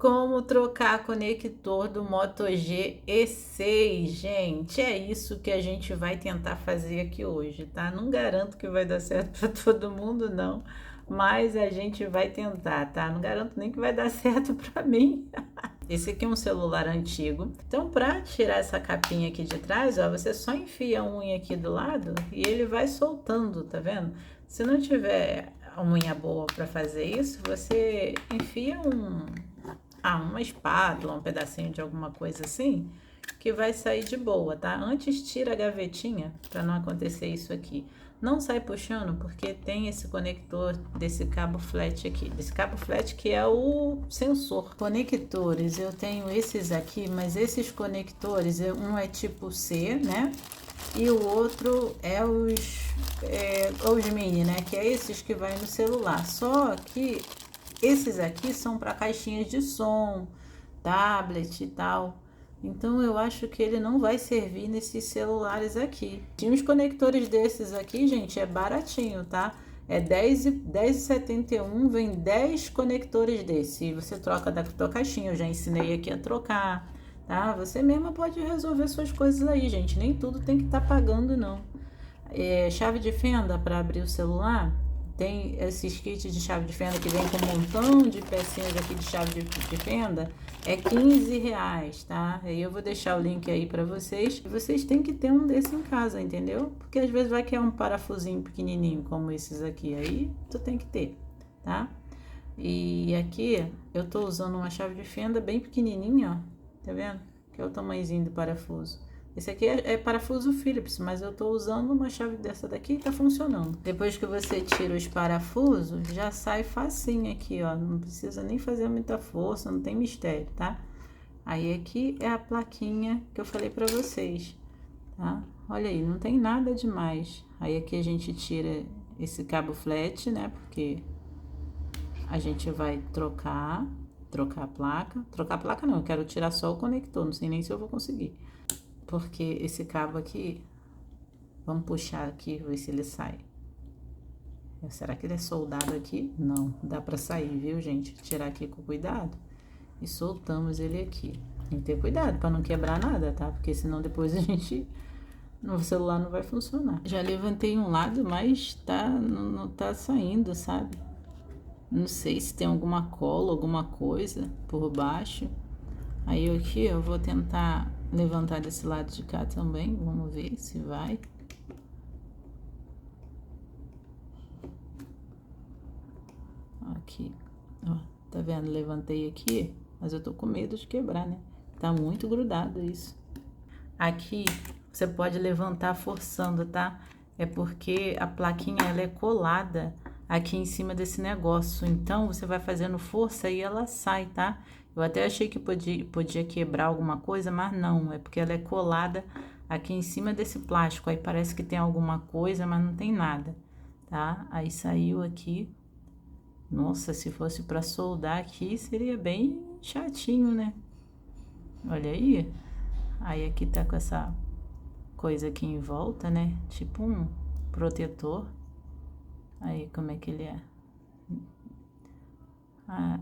Como trocar conector do Moto G E6, gente. É isso que a gente vai tentar fazer aqui hoje, tá? Não garanto que vai dar certo para todo mundo, não. Mas a gente vai tentar, tá? Não garanto nem que vai dar certo para mim. Esse aqui é um celular antigo. Então, para tirar essa capinha aqui de trás, ó, você só enfia a unha aqui do lado e ele vai soltando, tá vendo? Se não tiver a unha boa para fazer isso, você enfia uma espátula, um pedacinho de alguma coisa assim, que vai sair de boa, tá? Antes tira a gavetinha para não acontecer isso aqui. Não sai puxando porque tem esse conector desse cabo flat aqui, desse cabo flat que é o sensor. Conectores, eu tenho esses aqui, mas esses conectores, um é tipo C, né? E o outro é os mini, né? Que é esses que vai no celular. Só que esses aqui são para caixinhas de som, tablet e tal. Então eu acho que ele não vai servir nesses celulares aqui. Tinha uns conectores desses aqui, gente, é baratinho, tá? É 10,71, vem 10 conectores desse. E você troca da tua caixinha, eu já ensinei aqui a trocar, tá? Você mesma pode resolver suas coisas aí, gente. Nem tudo tem que estar pagando, não. Chave de fenda para abrir o celular. Tem esses kits de chave de fenda que vem com um montão de pecinhas aqui de chave de fenda. É R$ 15, tá? Aí eu vou deixar o link aí para vocês. Vocês têm que ter um desse em casa, entendeu? Porque às vezes vai que é um parafusinho pequenininho como esses aqui. Aí tu tem que ter, tá? E aqui eu tô usando uma chave de fenda bem pequenininha, ó. Tá vendo? Que é o tamanhozinho do parafuso. Esse aqui é parafuso Phillips, mas eu tô usando uma chave dessa daqui e tá funcionando. Depois que você tira os parafusos, já sai facinho aqui, ó. Não precisa nem fazer muita força, não tem mistério, tá? Aí aqui é a plaquinha que eu falei pra vocês, tá? Olha aí, não tem nada demais. Aí aqui a gente tira esse cabo flat, né? Porque a gente vai trocar a placa. Trocar a placa não, eu quero tirar só o conector, não sei nem se eu vou conseguir. Porque esse cabo aqui, vamos puxar aqui, ver se ele sai. Será que ele é soldado aqui? Não, dá pra sair, viu, gente? Tirar aqui com cuidado e soltamos ele aqui. Tem que ter cuidado pra não quebrar nada, tá? Porque senão depois no celular não vai funcionar. Já levantei um lado, mas não tá saindo, sabe? Não sei se tem alguma cola, alguma coisa por baixo. Aí aqui eu vou tentar levantar desse lado de cá também, vamos ver se vai. Aqui, ó, tá vendo? Levantei aqui, mas eu tô com medo de quebrar, né? Tá muito grudado isso. Aqui você pode levantar forçando, tá? É porque a plaquinha ela é colada aqui em cima desse negócio, então você vai fazendo força e ela sai, tá? Eu até achei que podia quebrar alguma coisa, mas não, é porque ela é colada aqui em cima desse plástico, aí parece que tem alguma coisa, mas não tem nada, tá? Aí saiu aqui. Nossa, se fosse para soldar aqui, seria bem chatinho, né? Olha aí. Aí aqui tá com essa coisa aqui em volta, né? Tipo um protetor. Aí, como é que ele é?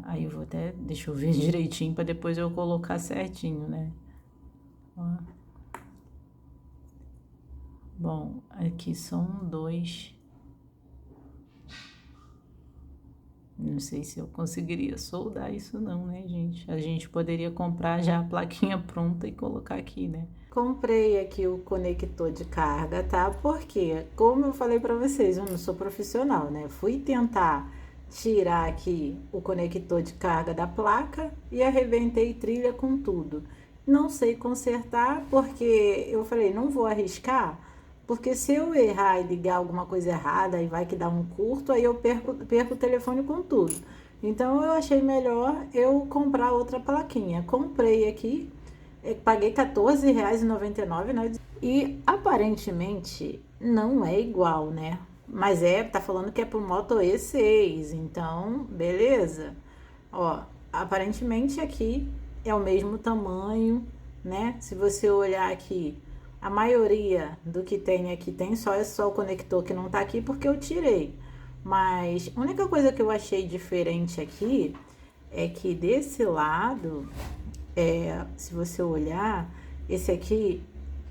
Aí eu vou até, deixa eu ver direitinho para depois eu colocar certinho, né? Ó. Bom, aqui são dois. Não sei se eu conseguiria soldar isso não, né, gente? A gente poderia comprar já a plaquinha pronta e colocar aqui, né? Comprei aqui o conector de carga, tá? Porque, como eu falei para vocês, eu não sou profissional, né? Fui tentar tirar aqui o conector de carga da placa e arrebentei trilha com tudo. Não sei consertar porque eu falei, não vou arriscar, porque se eu errar e ligar alguma coisa errada e vai que dá um curto, aí eu perco o telefone com tudo. Então eu achei melhor eu comprar outra plaquinha. Comprei aqui, paguei R$14,99, né? E aparentemente não é igual, né? Mas tá falando que é pro Moto E6, então beleza. Ó, aparentemente aqui é o mesmo tamanho, né? Se você olhar aqui, a maioria do que tem aqui tem só o conector que não tá aqui porque eu tirei. Mas a única coisa que eu achei diferente aqui é que desse lado, se você olhar, esse aqui,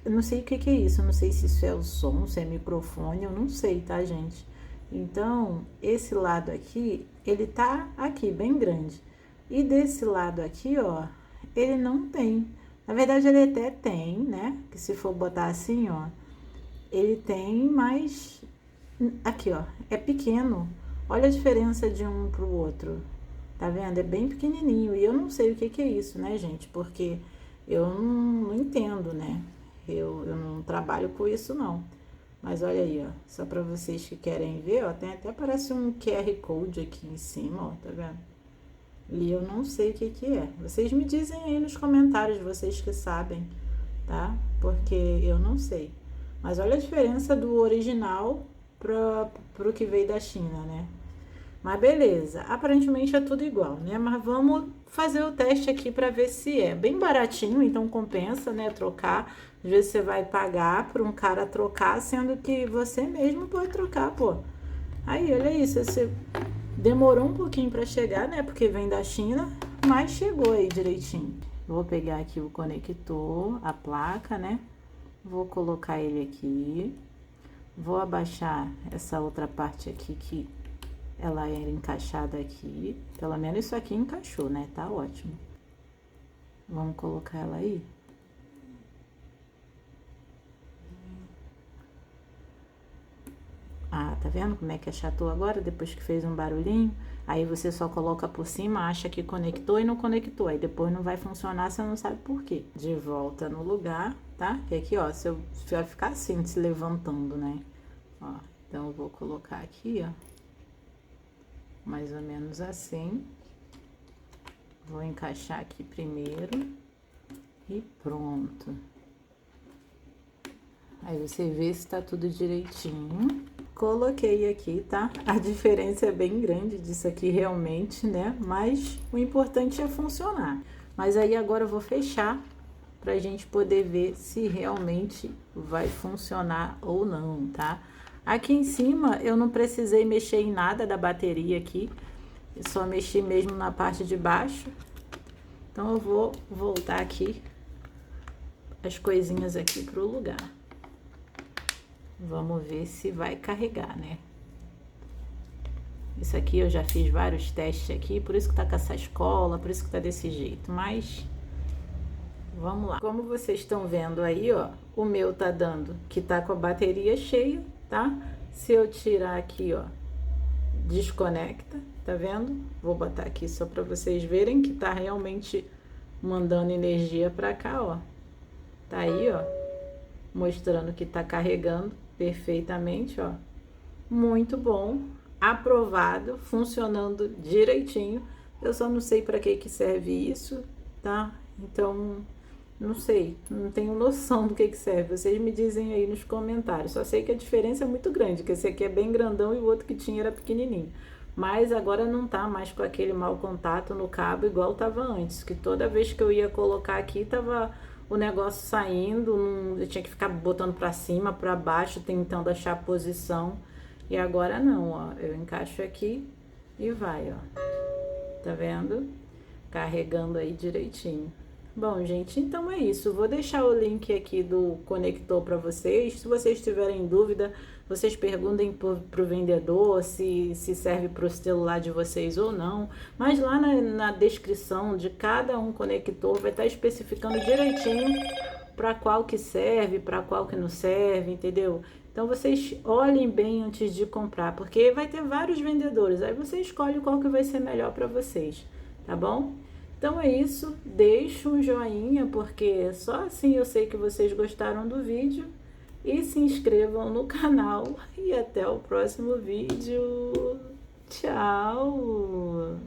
eu não sei o que que é isso, eu não sei se isso é o som, se é microfone, eu não sei, tá, gente? Então, esse lado aqui, ele tá aqui, bem grande. E desse lado aqui, ó, ele não tem. Na verdade, ele até tem, né? Que se for botar assim, ó, ele tem, mas aqui, ó, é pequeno. Olha a diferença de um pro outro. Tá vendo? É bem pequenininho. E eu não sei o que que é isso, né, gente? Porque eu não entendo, né? Eu não trabalho com isso, não. Mas olha aí, ó. Só pra vocês que querem ver, ó. Tem até parece um QR Code aqui em cima, ó. Tá vendo? E eu não sei o que que é. Vocês me dizem aí nos comentários, vocês que sabem, tá? Porque eu não sei. Mas olha a diferença do original pro que veio da China, né? Mas beleza, aparentemente é tudo igual, né? Mas vamos fazer o teste aqui para ver se é bem baratinho, então compensa, né? Trocar. Às vezes você vai pagar para um cara trocar, sendo que você mesmo pode trocar, pô. Aí, olha isso, você demorou um pouquinho para chegar, né? Porque vem da China, mas chegou aí direitinho. Vou pegar aqui o conector, a placa, né? Vou colocar ele aqui. Vou abaixar essa outra parte aqui que ela era encaixada aqui. Pelo menos isso aqui encaixou, né? Tá ótimo. Vamos colocar ela aí. Ah, tá vendo como é que achatou agora? Depois que fez um barulhinho. Aí você só coloca por cima, acha que conectou e não conectou. Aí depois não vai funcionar, você não sabe por quê. De volta no lugar, tá? Que aqui, ó, se vai ficar assim, se levantando, né? Ó, então eu vou colocar aqui, ó. Mais ou menos assim. Vou encaixar aqui primeiro. E pronto. Aí você vê se tá tudo direitinho. Coloquei aqui, tá? A diferença é bem grande disso aqui realmente, né? Mas o importante é funcionar. Mas aí agora eu vou fechar pra gente poder ver se realmente vai funcionar ou não, tá? Aqui em cima eu não precisei mexer em nada da bateria aqui. Eu só mexi mesmo na parte de baixo. Então eu vou voltar aqui as coisinhas aqui pro lugar. Vamos ver se vai carregar, né? Isso aqui eu já fiz vários testes aqui, por isso que tá com essa escola, por isso que tá desse jeito, mas vamos lá. Como vocês estão vendo aí, ó, o meu tá dando que tá com a bateria cheia, tá? Se eu tirar aqui, ó, desconecta, tá vendo? Vou botar aqui só para vocês verem que tá realmente mandando energia para cá, ó. Tá aí, ó, mostrando que tá carregando perfeitamente, ó. Muito bom, aprovado, funcionando direitinho. Eu só não sei para que serve isso, tá? Então, não sei, não tenho noção do que serve. Vocês me dizem aí nos comentários. Só sei que a diferença é muito grande, que esse aqui é bem grandão e o outro que tinha era pequenininho. Mas agora não tá mais com aquele mau contato no cabo igual tava antes, que toda vez que eu ia colocar aqui tava o negócio saindo, eu tinha que ficar botando para cima, para baixo, tentando achar a posição. E agora não, ó, eu encaixo aqui e vai, ó. Tá vendo? Carregando aí direitinho. Bom, gente, então é isso. Vou deixar o link aqui do conector para vocês. Se vocês tiverem dúvida, vocês perguntem pro vendedor se serve para o celular de vocês ou não. Mas lá na descrição de cada um conector vai estar especificando direitinho para qual que serve, para qual que não serve, entendeu? Então vocês olhem bem antes de comprar, porque vai ter vários vendedores. Aí você escolhe qual que vai ser melhor para vocês, tá bom? Então é isso, deixa um joinha, porque só assim eu sei que vocês gostaram do vídeo. E se inscrevam no canal. E até o próximo vídeo. Tchau!